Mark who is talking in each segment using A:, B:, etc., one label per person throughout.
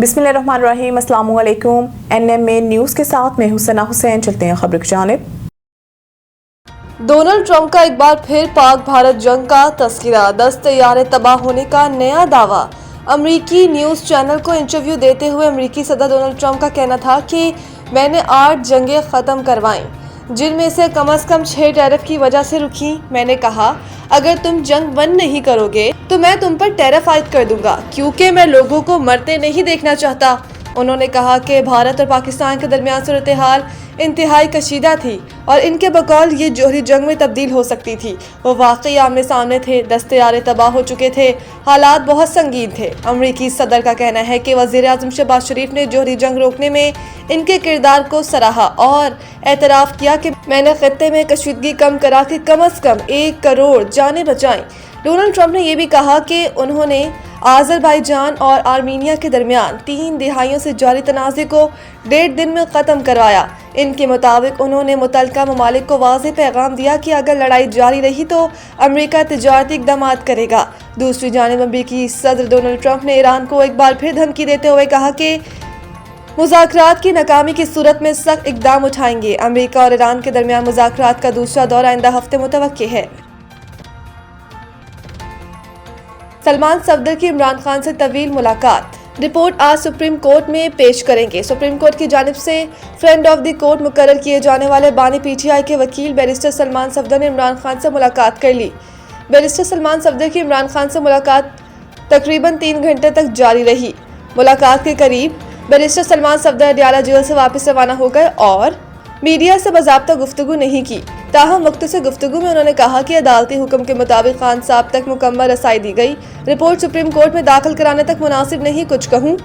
A: बिस्मिल्लाहिर्रहमानिर्रहीम, अस्सलाम वालेकुम। NMA न्यूज़ के साथ मैं हुसैना हुसैन। चलते हैं खबर की जानिब।
B: डोनाल्ड ट्रंप का एक बार फिर पाक भारत जंग का तस्करा, 10 तैयारे तबाह होने का नया दावा। अमरीकी न्यूज़ चैनल को इंटरव्यू देते हुए अमरीकी सदर डोनाल्ड ट्रंप का कहना था कि मैंने 8 जंगें ख़त्म करवाईं, जिनमें से कम से कम 6 टैरिफ की वजह से रुकी। मैंने कहा अगर तुम जंग बंद नहीं करोगे तो मैं तुम पर टैरिफ आयद कर दूंगा, क्योंकि मैं लोगों को मरते नहीं देखना चाहता। उन्होंने कहा कि भारत और पाकिस्तान के दरमियान सूरत हाल इंतहाई कशीदा थी और इनके बकौल ये जोहरी जंग में तब्दील हो सकती थी। वो वाकई आमने सामने थे, 10 तैयारे तबाह हो चुके थे, हालात बहुत संगीन थे। अमरीकी सदर का कहना है कि वज़ीर आज़म शहबाज शरीफ ने जोहरी जंग रोकने में इनके किरदार को सराहा और एतराफ़ किया कि मैंने खित्ते में कशीदगी कम करा के कम से कम 1 करोड़ जानें बचाईं। डोनाल्ड ट्रंप ने यह भी कहा कि उन्होंने आज़रबाईजान और आर्मीनिया के दरमियान 3 दिहाइयों से जारी तनाज़े को 1.5 दिन में ख़त्म करवाया। इनके मुताबिक उन्होंने मुतल्लिका ममालिक को वाज़ेह पैगाम दिया कि अगर लड़ाई जारी रही तो अमेरिका तिजारती इक़दाम करेगा। दूसरी जानिब अमरीकी सदर डोनाल्ड ट्रंप ने ईरान को एक बार फिर धमकी देते हुए कहा कि मुज़ाकरात की नाकामी की सूरत में सख्त इक़दाम उठाएंगे। अमेरिका और ईरान के दरमियान मुज़ाकरात का दूसरा दौर आइंदा हफ्ते मुतवक्किल है। सलमान सफदर की इमरान खान से तवील मुलाकात, रिपोर्ट आज सुप्रीम कोर्ट में पेश करेंगे। सुप्रीम कोर्ट की जानिब से फ्रेंड ऑफ द कोर्ट मुकर्रर किए जाने वाले बानी PTI के वकील बैरिस्टर सलमान सफदर ने इमरान खान से मुलाकात कर ली। बैरिस्टर सलमान सफदर की इमरान खान से मुलाकात तकरीबन 3 घंटे तक जारी रही। मुलाकात के करीब बैरिस्टर सलमान सफदर अडयाला जेल से वापस रवाना हो गए और मीडिया से बाज़ाब्ता गुफ्तगू नहीं की। ताहम मुख्तसर गुफ्तगू में उन्होंने कहा कि अदालती हुक्म के मुताबिक खान साहब तक मुकम्मल रसाई दी गई। रिपोर्ट सुप्रीम कोर्ट में दाखिल कराने तक मुनासिब नहीं कुछ कहूँ,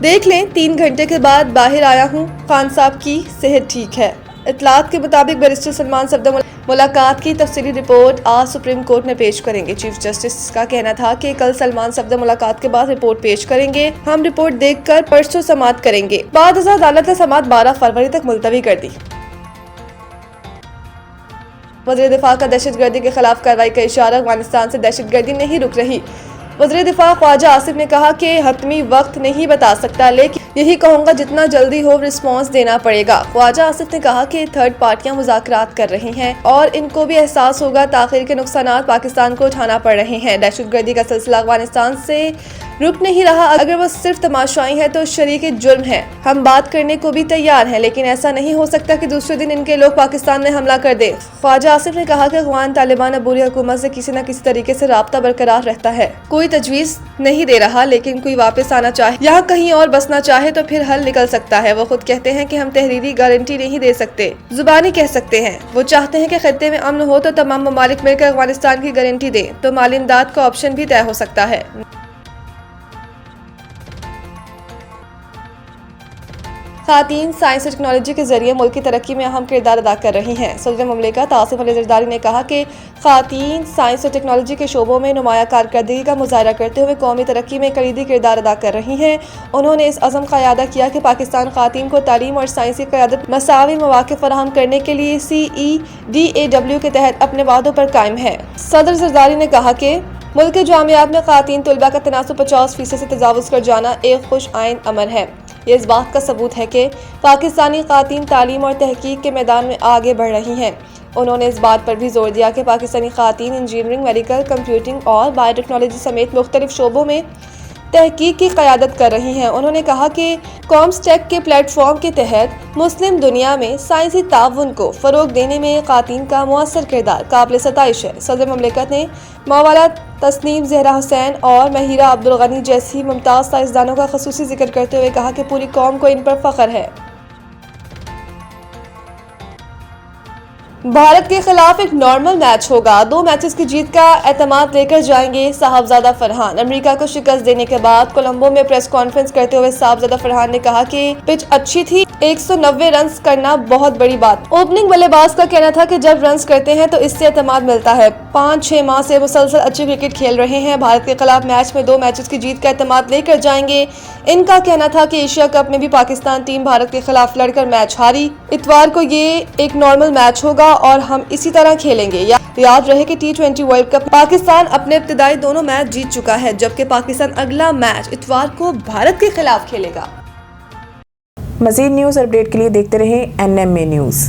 B: देख लें 3 घंटे के बाद बाहर आया हूँ, खान साहब की सेहत ठीक है। इतलात के मुताबिक बैरिस्टर सलमान सफदर मुलाकात की तफसीली रिपोर्ट आज सुप्रीम कोर्ट में पेश करेंगे। चीफ जस्टिस का कहना था कि कल सलमान सफदर मुलाकात के बाद रिपोर्ट पेश करेंगे। हम रिपोर्ट देखकर परसों समाअत करेंगे। बाद अदालत ने समाअत 12 फरवरी तक मुलतवी कर दी। वज़ीर दिफा का दहशतगर्दी के खिलाफ कार्रवाई का इशारा, अफगानिस्तान से दहशतगर्दी नहीं रुक रही। वज़ीर दिफा ख्वाजा आसिफ ने कहा कि हतमी वक्त नहीं बता सकता, लेकिन यही कहूँगा जितना जल्दी हो रिस्पॉन्स देना पड़ेगा। ख्वाजा आसिफ ने कहा कि थर्ड पार्टियां मुज़ाकरात कर रही हैं और इनको भी एहसास होगा ताख़ीर के नुकसानात पाकिस्तान को उठाना पड़ रहे हैं। दहशतगर्दी का सिलसिला अफगानिस्तान से रुक नहीं रहा। अगर वो सिर्फ तमाशाई है तो शरीक जुर्म है। हम बात करने को भी तैयार हैं, लेकिन ऐसा नहीं हो सकता कि दूसरे दिन इनके लोग पाकिस्तान में हमला कर दें। ख्वाजा आसिफ ने कहा कि अफगान तालिबान अबूरी हुकूमत से किसी न किसी तरीके से राब्ता बरकरार रहता है। कोई तजवीज़ नहीं दे रहा, लेकिन कोई वापस आना चाहे, यहाँ कहीं और बसना चाहे तो फिर हल निकल सकता है। वो खुद कहते हैं कि हम तहरीरी गारंटी नहीं दे सकते, जुबानी कह सकते हैं। वो चाहते हैं कि खत्ते में अमन हो तो तमाम ममालिक मिलकर अफगानिस्तान की गारंटी दें, तो माली इमदाद का ऑप्शन भी तय हो सकता है। खातीन साइंस और टेक्नोलॉजी के जरिए मुल्क की तरक्की में अहम किरदार अदा कर रही हैं। सदर मुमलिकत आसिफ अली ज़रदारी ने कहा कि खातीन साइंस और टेक्नोलॉजी के शोबों में नुमाया कारकर्दगी का मुजाहरा करते हुए कौमी तरक्की में कलीदी किरदार अदा कर रही हैं। उन्होंने इस अज़म का इयादा किया कि पाकिस्तान खातीन को तालीम और साइंसी क़यादत मसावी मौक़े फराहम करने के लिए CEDAW के तहत अपने वादों पर कायम है। सदर ज़रदारी ने कहा कि मुल्क के जामियात में खातीन तलबा का तनासुब 50% से तजावुज़ कर जाना एक खुश आइन अमर है। ये इस बात का सबूत है कि पाकिस्तानी खातीन तालीम और तहकीक के मैदान में आगे बढ़ रही हैं। उन्होंने इस बात पर भी जोर दिया कि पाकिस्तानी खातीन इंजीनियरिंग, मेडिकल, कंप्यूटिंग और बायोटेक्नोलॉजी समेत मुख्तलिफ शोबों में तहकीक की क़यादत कर रही हैं। उन्होंने कहा कि कॉम्सटेक के प्लेटफॉर्म के तहत मुस्लिम दुनिया में साइंसी ताउन को फ़रोग देने में खातीन का मुअस्सर किरदार काबिल सताइश है। सदर मुमलिकत ने मौलाना तस्नीम ज़हरा हुसैन और महिरा अब्दुल गनी जैसी मुमताज़ साइंसदानों का ख़ुसूसी जिक्र करते हुए कहा कि पूरी कौम को इन पर फ़ख्र है। भारत के खिलाफ एक नॉर्मल मैच होगा, 2 मैचेस की जीत का एतमाद लेकर जाएंगे साहबजादा फरहान। अमेरिका को शिकस्त देने के बाद कोलंबो में प्रेस कॉन्फ्रेंस करते हुए साहबजादा फरहान ने कहा कि पिच अच्छी थी, 190 रन करना बहुत बड़ी बात। ओपनिंग बल्लेबाज का कहना था कि जब रन करते हैं तो इससे एतमाद मिलता है। 5-6 माह से मुसलसल अच्छी क्रिकेट खेल रहे हैं। भारत के खिलाफ मैच में 2 मैचेस की जीत का एतमाद लेकर जाएंगे। इनका कहना था कि एशिया कप में भी पाकिस्तान टीम भारत के खिलाफ लड़कर मैच हारी। इतवार को ये एक नॉर्मल मैच होगा और हम इसी तरह खेलेंगे। याद रहे कि T20 वर्ल्ड कप पाकिस्तान अपने इब्तिदाई दोनों मैच जीत चुका है, जबकि पाकिस्तान अगला मैच इतवार को भारत के खिलाफ खेलेगा।
A: मजीद न्यूज़ अपडेट के लिए देखते रहें NMA न्यूज़।